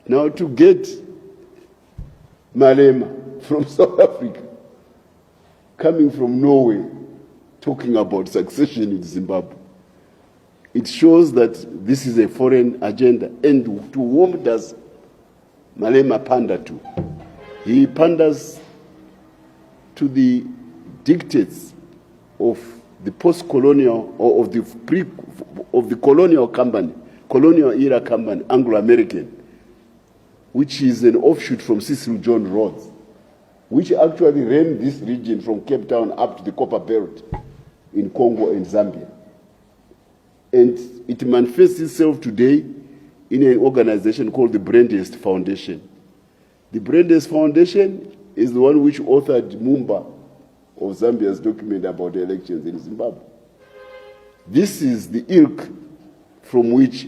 Now to get Malema from South Africa, coming from Norway, talking about succession in Zimbabwe, it shows that this is a foreign agenda. And to whom does Malema pander to? He panders to the dictates of the post-colonial or of the colonial company, colonial era company, Anglo-American, which is an offshoot from Cecil John Rhodes, which actually ran this region from Cape Town up to the Copper Belt in Congo and Zambia. And it manifests itself today in an organization called the Brandest Foundation. The Brandest Foundation is the one which authored Mumba of Zambia's document about the elections in Zimbabwe. This is the ilk from which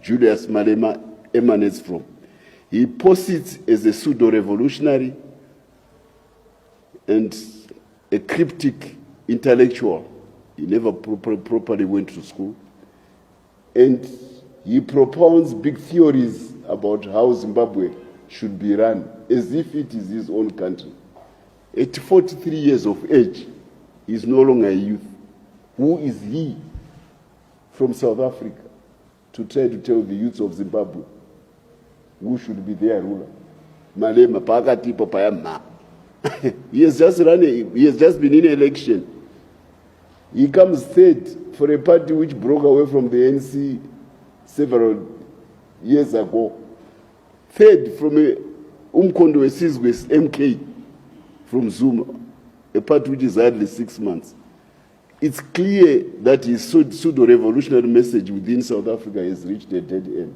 Julius Malema emanates from. He posits as a pseudo-revolutionary and a cryptic intellectual. He never properly went to school. And he propounds big theories about how Zimbabwe should be run, as if it is his own country. At 43 years of age, he is no longer a youth. Who is he from South Africa to try to tell the youths of Zimbabwe who should be their ruler? Malema, pakatipo payama. He has just been in election. He comes third for a party which broke away from the NC several years ago. Third from Umkondo Wesizwe's MK from Zuma, a party which is hardly 6 months. It's clear that his pseudo-revolutionary message within South Africa has reached a dead end.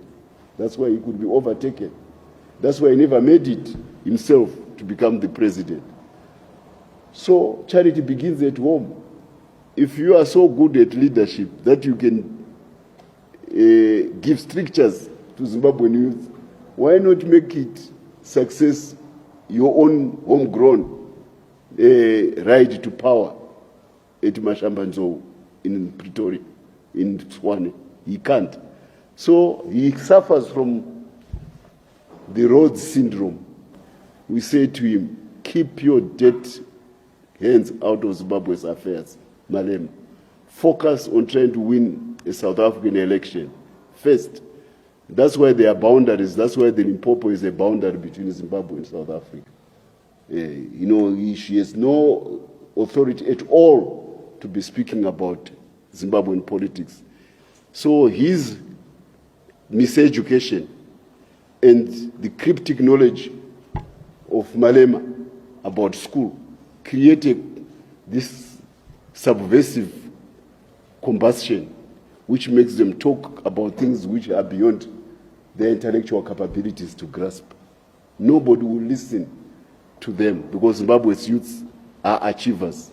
That's why he could be overtaken. That's why he never made it himself to become the president. So charity begins at home. If you are so good at leadership that you can give strictures to Zimbabwean youth, why not make it success your own homegrown ride to power at Mashambanzo in Pretoria, in Swane? He can't. So he suffers from the Rhodes syndrome. We say to him, keep your dirty hands out of Zimbabwe's affairs, Malema. Focus on trying to win a South African election first. That's why there are boundaries. That's why the Limpopo is a boundary between Zimbabwe and South Africa. She has no authority at all to be speaking about Zimbabwean politics. So his miseducation and the cryptic knowledge of Malema about school created this subversive combustion which makes them talk about things which are beyond their intellectual capabilities to grasp. Nobody will listen to them because Zimbabwe's youths are achievers.